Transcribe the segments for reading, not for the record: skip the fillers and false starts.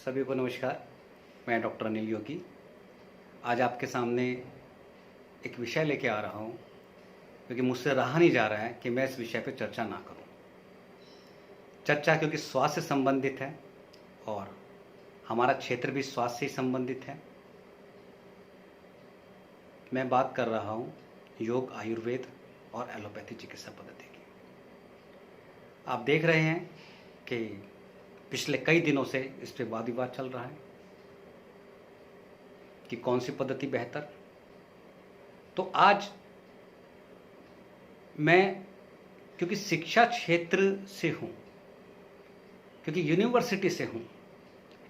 सभी को नमस्कार। मैं डॉक्टर अनिल योगी आज आपके सामने एक विषय लेके आ रहा हूँ, क्योंकि मुझसे रहा नहीं जा रहा है कि मैं इस विषय पर चर्चा ना करूँ। चर्चा क्योंकि स्वास्थ्य से संबंधित है और हमारा क्षेत्र भी स्वास्थ्य से संबंधित है। मैं बात कर रहा हूँ योग, आयुर्वेद और एलोपैथी चिकित्सा पद्धति की। आप देख रहे हैं कि पिछले कई दिनों से इस पर वाद विवाद चल रहा है कि कौन सी पद्धति बेहतर। तो आज मैं, क्योंकि शिक्षा क्षेत्र से हूँ, क्योंकि यूनिवर्सिटी से हूँ,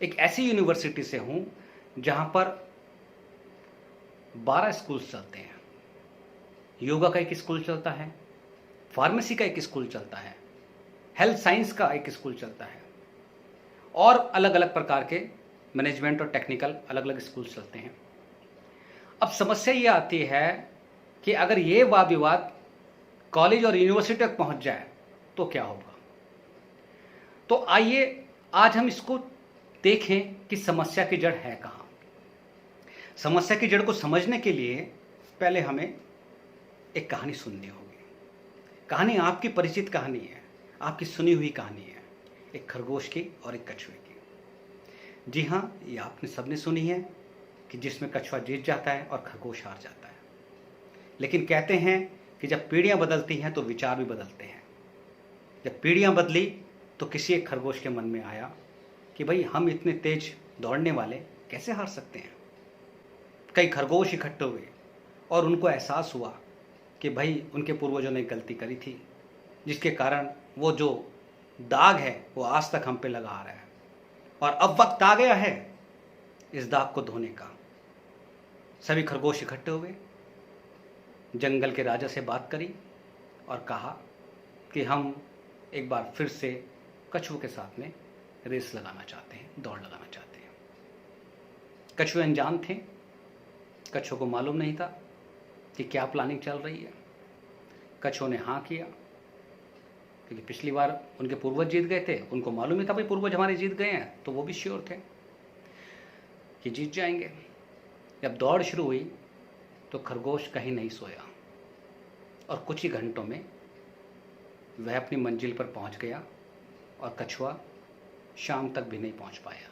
एक ऐसी यूनिवर्सिटी से हूँ जहाँ पर 12 स्कूल्स चलते हैं। योगा का एक स्कूल चलता है, फार्मेसी का एक स्कूल चलता है, हेल्थ साइंस का एक स्कूल चलता है और अलग अलग प्रकार के मैनेजमेंट और टेक्निकल अलग अलग स्कूल चलते हैं। अब समस्या ये आती है कि अगर ये वाद विवाद कॉलेज और यूनिवर्सिटी तक पहुंच जाए तो क्या होगा। तो आइए आज हम इसको देखें कि समस्या की जड़ है कहाँ। समस्या की जड़ को समझने के लिए पहले हमें एक कहानी सुननी होगी। कहानी आपकी परिचित कहानी है, आपकी सुनी हुई कहानी है, एक खरगोश की और एक कछुए की। जी हाँ, ये आपने सबने सुनी है कि जिसमें कछुआ जीत जाता है और खरगोश हार जाता है। लेकिन कहते हैं कि जब पीढ़ियां बदलती हैं तो विचार भी बदलते हैं। जब पीढ़ियां बदली तो किसी एक खरगोश के मन में आया कि भाई हम इतने तेज दौड़ने वाले कैसे हार सकते हैं। कई खरगोश इकट्ठे हुए और उनको एहसास हुआ कि भाई उनके पूर्वजों ने गलती करी थी, जिसके कारण वो जो दाग है वो आज तक हम पे लगा आ रहा है और अब वक्त आ गया है इस दाग को धोने का। सभी खरगोश इकट्ठे हुए, जंगल के राजा से बात करी और कहा कि हम एक बार फिर से कछुओं के साथ में रेस लगाना चाहते हैं, दौड़ लगाना चाहते हैं। कछुए अनजान थे, कछुओं को मालूम नहीं था कि क्या प्लानिंग चल रही है। कछुओं ने हाँ किया, क्योंकि पिछली बार उनके पूर्वज जीत गए थे, उनको मालूम ही था भाई पूर्वज हमारे जीत गए हैं, तो वो भी श्योर थे कि जीत जाएंगे। जब दौड़ शुरू हुई तो खरगोश कहीं नहीं सोया और कुछ ही घंटों में वह अपनी मंजिल पर पहुंच गया और कछुआ शाम तक भी नहीं पहुंच पाया।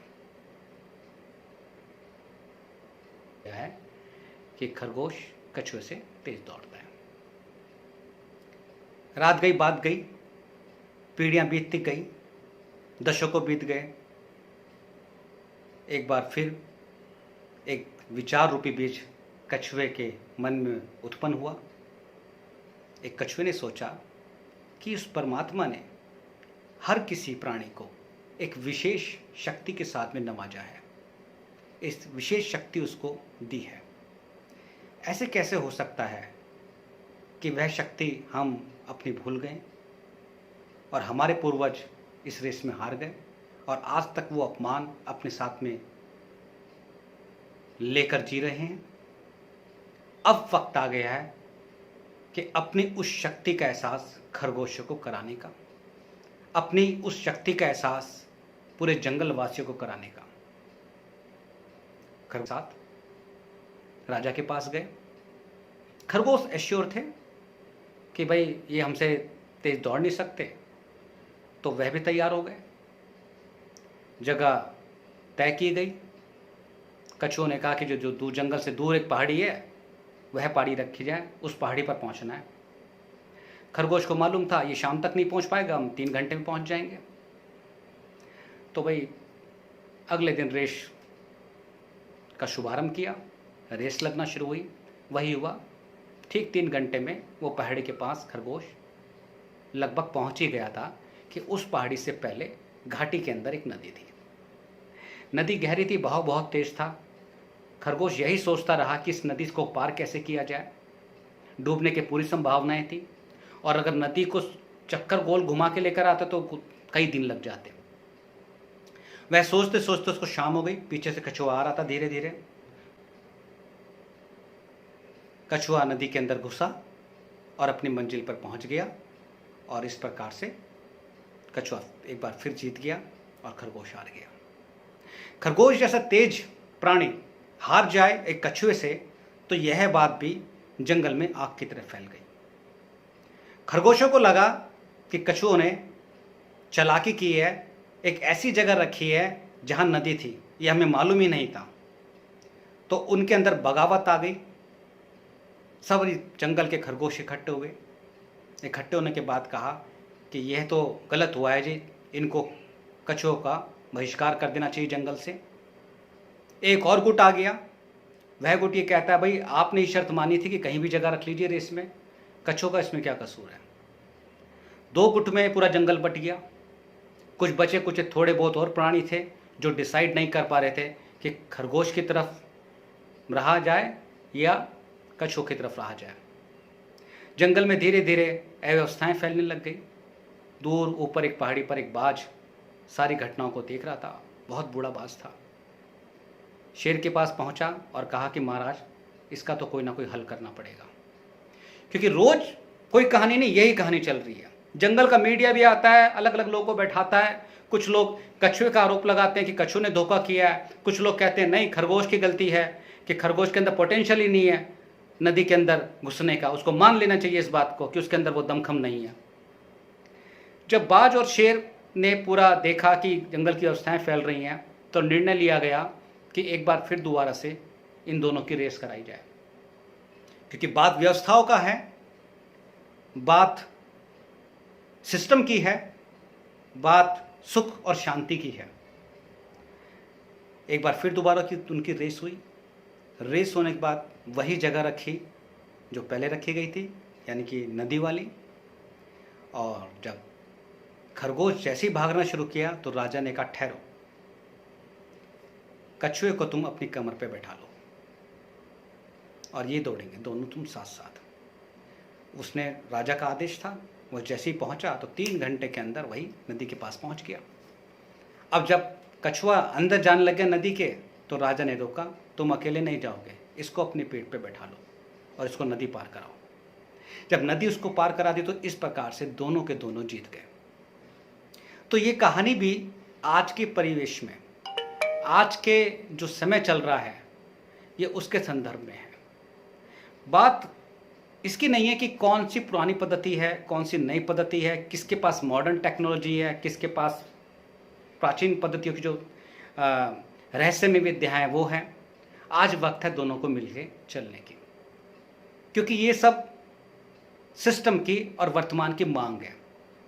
यह है कि खरगोश कछुए से तेज दौड़ता है। रात गई, बात गई, पीढ़ियां बीतती गई, दशकों बीत गए। एक बार फिर एक विचार रूपी बीज कछुए के मन में उत्पन्न हुआ। एक कछुए ने सोचा कि उस परमात्मा ने हर किसी प्राणी को एक विशेष शक्ति के साथ में नवाजा है, इस विशेष शक्ति उसको दी है। ऐसे कैसे हो सकता है कि वह शक्ति हम अपनी भूल गए और हमारे पूर्वज इस रेस में हार गए और आज तक वो अपमान अपने साथ में लेकर जी रहे हैं। अब वक्त आ गया है कि अपनी उस शक्ति का एहसास खरगोशों को कराने का, अपनी उस शक्ति का एहसास पूरे जंगल वासियों को कराने का। खरगोश साथ राजा के पास गए। खरगोश एश्योर थे कि भाई ये हमसे तेज दौड़ नहीं सकते, तो वह भी तैयार हो गए। जगह तय की गई। कछुओं ने कहा कि जो दूर जंगल से दूर एक पहाड़ी है वह पहाड़ी रखी जाए, उस पहाड़ी पर पहुंचना है। खरगोश को मालूम था ये शाम तक नहीं पहुंच पाएगा, हम 3 घंटे में पहुंच जाएंगे। तो भाई अगले दिन रेस का शुभारंभ किया, रेस लगना शुरू हुई। वही हुआ, ठीक 3 घंटे में वो पहाड़ी के पास खरगोश लगभग पहुंच ही गया था कि उस पहाड़ी से पहले घाटी के अंदर एक नदी थी। नदी गहरी थी, बहाव बहुत तेज था। खरगोश यही सोचता रहा कि इस नदी को पार कैसे किया जाए। डूबने की पूरी संभावनाएं थी और अगर नदी को चक्कर गोल घुमा के लेकर आता तो कई दिन लग जाते। वह सोचते सोचते उसको शाम हो गई। पीछे से कछुआ आ रहा था धीरे धीरे। कछुआ नदी के अंदर घुसा और अपनी मंजिल पर पहुंच गया और इस प्रकार से कछुआ एक बार फिर जीत गया और खरगोश हार गया। खरगोश जैसा तेज प्राणी हार जाए एक कछुए से, तो यह बात भी जंगल में आग की तरह फैल गई। खरगोशों को लगा कि कछुओं ने चालाकी की है, एक ऐसी जगह रखी है जहां नदी थी, यह हमें मालूम ही नहीं था। तो उनके अंदर बगावत आ गई। सब जंगल के खरगोश इकट्ठे हुए। इकट्ठे होने के बाद कहा कि यह तो गलत हुआ है जी, इनको कछुओं का बहिष्कार कर देना चाहिए जंगल से। एक और गुट आ गया। वह गुट ये कहता है, भाई आपने ये शर्त मानी थी कि कहीं भी जगह रख लीजिए रेस में, कछुओं का इसमें क्या कसूर है। दो गुट में पूरा जंगल बट गया। कुछ बचे, कुछ थोड़े बहुत और प्राणी थे जो डिसाइड नहीं कर पा रहे थे कि खरगोश की तरफ रहा जाए या कछुओं की तरफ रहा जाए। जंगल में धीरे धीरे अव्यवस्थाएं फैलने लग गई। दूर ऊपर एक पहाड़ी पर एक बाज सारी घटनाओं को देख रहा था। बहुत बूढ़ा बाज था। शेर के पास पहुंचा और कहा कि महाराज, इसका तो कोई ना कोई हल करना पड़ेगा, क्योंकि रोज कोई कहानी नहीं, यही कहानी चल रही है। जंगल का मीडिया भी आता है, अलग अलग लोगों को बैठाता है। कुछ लोग कछुए का आरोप लगाते हैं कि कछुए ने धोखा किया है। कुछ लोग कहते हैं नहीं, खरगोश की गलती है, कि खरगोश के अंदर पोटेंशियल ही नहीं है नदी के अंदर घुसने का। उसको मान लेना चाहिए इस बात को कि उसके अंदर वो दमखम नहीं है। जब बाज और शेर ने पूरा देखा कि जंगल की अवस्थाएं फैल रही हैं, तो निर्णय लिया गया कि एक बार फिर दोबारा से इन दोनों की रेस कराई जाए, क्योंकि बात व्यवस्थाओं का है, बात सिस्टम की है, बात सुख और शांति की है। एक बार फिर दोबारा की उनकी रेस हुई। रेस होने के बाद वही जगह रखी जो पहले रखी गई थी, यानी कि नदी वाली। और जब खरगोश जैसे ही भागना शुरू किया तो राजा ने कहा, ठहरो, कछुए को तुम अपनी कमर पे बैठा लो और ये दौड़ेंगे दोनों तुम साथ साथ। उसने, राजा का आदेश था, वो जैसे ही पहुंचा तो 3 घंटे के अंदर वही नदी के पास पहुंच गया। अब जब कछुआ अंदर जाने लग गया नदी के, तो राजा ने रोका, तुम अकेले नहीं जाओगे, इसको अपने पेट पे बैठा लो और इसको नदी पार कराओ। जब नदी उसको पार करा दी तो इस प्रकार से दोनों के दोनों जीत गए। तो ये कहानी भी आज के परिवेश में, आज के जो समय चल रहा है, ये उसके संदर्भ में है। बात इसकी नहीं है कि कौन सी पुरानी पद्धति है, कौन सी नई पद्धति है, किसके पास मॉडर्न टेक्नोलॉजी है, किसके पास प्राचीन पद्धतियों की जो रहस्यमय विद्या है वो है। आज वक्त है दोनों को मिलके चलने की, क्योंकि ये सब सिस्टम की और वर्तमान की मांग है।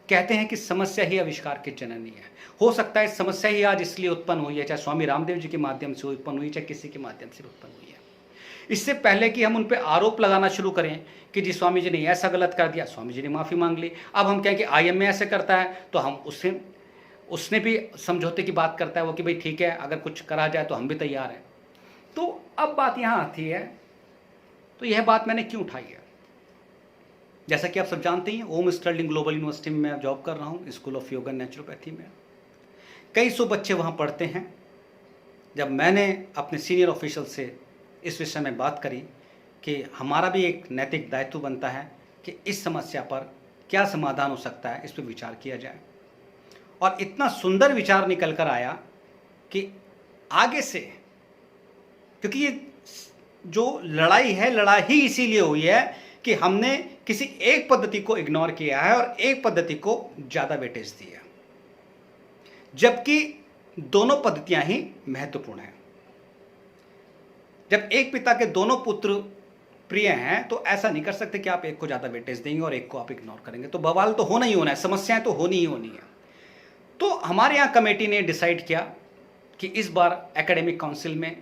कहते हैं कि समस्या ही आविष्कार की जननी है। हो सकता है समस्या ही आज इसलिए उत्पन्न हुई है, चाहे स्वामी रामदेव जी के माध्यम से उत्पन्न हुई, चाहे किसी के माध्यम से उत्पन्न हुई है। इससे पहले कि हम उन पर आरोप लगाना शुरू करें कि जी स्वामी जी ने ऐसा गलत कर दिया, स्वामी जी ने माफ़ी मांग ली, अब हम कहें कि IMA ऐसे करता है, तो हम उसने भी समझौते की बात करता है वो कि भाई ठीक है, अगर कुछ करा जाए तो हम भी तैयार हैं। तो अब बात यहाँ आती है, तो यह बात मैंने क्यों उठाई है? जैसा कि आप सब जानते हैं, ओम स्टर्लिंग ग्लोबल यूनिवर्सिटी में मैं जॉब कर रहा हूँ, स्कूल ऑफ योगा नेचुरोपैथी में। कई सौ बच्चे वहाँ पढ़ते हैं। जब मैंने अपने सीनियर ऑफिशियल से इस विषय में बात करी कि हमारा भी एक नैतिक दायित्व बनता है कि इस समस्या पर क्या समाधान हो सकता है, इस पर विचार किया जाए, और इतना सुंदर विचार निकल कर आया कि आगे से, क्योंकि ये जो लड़ाई है, लड़ाई ही इसीलिए हुई है कि हमने किसी एक पद्धति को इग्नोर किया है और एक पद्धति को ज़्यादा वेटेज दी है, जबकि दोनों पद्धतियां ही महत्वपूर्ण हैं। जब एक पिता के दोनों पुत्र प्रिय हैं तो ऐसा नहीं कर सकते कि आप एक को ज़्यादा वेटेज देंगे और एक को आप इग्नोर करेंगे, तो बवाल तो होना ही होना है, समस्याएं तो होनी ही होनी है। तो हमारे यहाँ कमेटी ने डिसाइड किया कि इस बार एकेडमिक काउंसिल में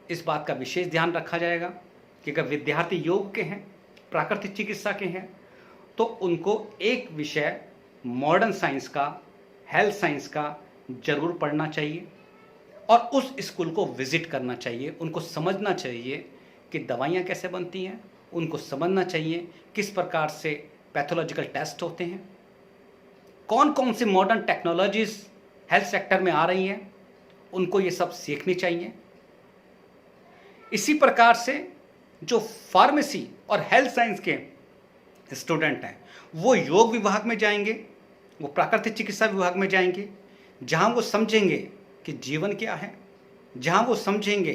इस बात का विशेष ध्यान रखा जाएगा कि अगर विद्यार्थी योग के हैं, प्राकृतिक चिकित्सा के हैं, तो उनको एक विषय मॉडर्न साइंस का, हेल्थ साइंस का जरूर पढ़ना चाहिए और उस स्कूल को विजिट करना चाहिए। उनको समझना चाहिए कि दवाइयाँ कैसे बनती हैं, उनको समझना चाहिए किस प्रकार से पैथोलॉजिकल टेस्ट होते हैं, कौन कौन सी मॉडर्न टेक्नोलॉजीज हेल्थ सेक्टर में आ रही हैं, उनको ये सब सीखनी चाहिए। इसी प्रकार से जो फार्मेसी और हेल्थ साइंस के स्टूडेंट हैं वो योग विभाग में जाएंगे, वो प्राकृतिक चिकित्सा विभाग में जाएंगे, जहां वो समझेंगे कि जीवन क्या है, जहां वो समझेंगे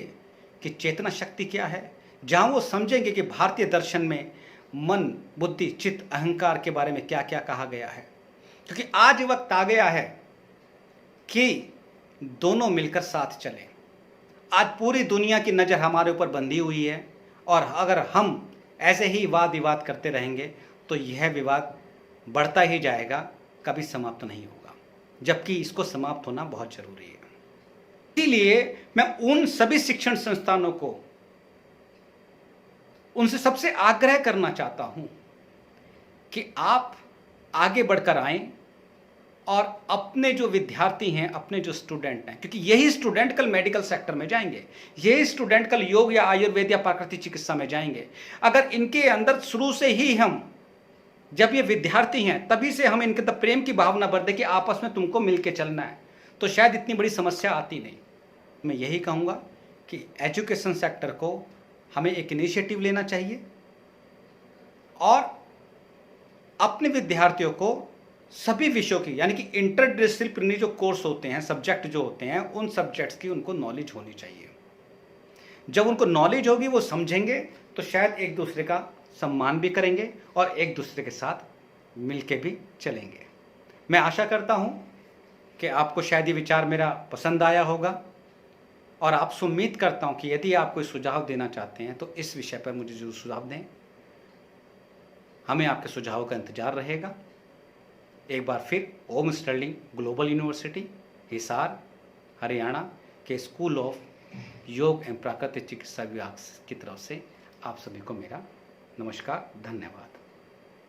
कि चेतना शक्ति क्या है, जहां वो समझेंगे कि भारतीय दर्शन में मन, बुद्धि, चित्त, अहंकार के बारे में क्या क्या कहा गया है। क्योंकि आज वक्त आ गया है कि दोनों मिलकर साथ चलें। आज पूरी दुनिया की नज़र हमारे ऊपर बंधी हुई है, और अगर हम ऐसे ही वाद विवाद करते रहेंगे तो यह विवाद बढ़ता ही जाएगा, कभी समाप्त नहीं होगा, जबकि इसको समाप्त होना बहुत जरूरी है। इसीलिए मैं उन सभी शिक्षण संस्थानों को, उनसे सबसे आग्रह करना चाहता हूं कि आप आगे बढ़कर आएं और अपने जो विद्यार्थी हैं, अपने जो स्टूडेंट हैं, क्योंकि यही स्टूडेंट कल मेडिकल सेक्टर में जाएंगे, यही स्टूडेंट कल योग या आयुर्वेद या प्राकृतिक चिकित्सा में जाएंगे। अगर इनके अंदर शुरू से ही हम, जब ये विद्यार्थी हैं तभी से हम इनके अंदर प्रेम की भावना भर दें कि आपस में तुमको मिलके चलना है, तो शायद इतनी बड़ी समस्या आती नहीं। मैं यही कहूँगा कि एजुकेशन सेक्टर को हमें एक इनिशिएटिव लेना चाहिए और अपने विद्यार्थियों को सभी विषयों की, यानी कि इंटरडिसिप्लिनरी जो कोर्स होते हैं, सब्जेक्ट जो होते हैं, उन सब्जेक्ट्स की उनको नॉलेज होनी चाहिए। जब उनको नॉलेज होगी, वो समझेंगे, तो शायद एक दूसरे का सम्मान भी करेंगे और एक दूसरे के साथ मिलके भी चलेंगे। मैं आशा करता हूं कि आपको शायद ये विचार मेरा पसंद आया होगा, और आपसे उम्मीद करता हूं कि यदि आप कोई सुझाव देना चाहते हैं तो इस विषय पर मुझे जरूर सुझाव दें। हमें आपके सुझाव का इंतजार रहेगा। एक बार फिर Om Sterling Global University Hisar Haryana के स्कूल ऑफ योग एवं प्राकृतिक चिकित्सा विभाग की तरफ से आप सभी को मेरा नमस्कार, धन्यवाद।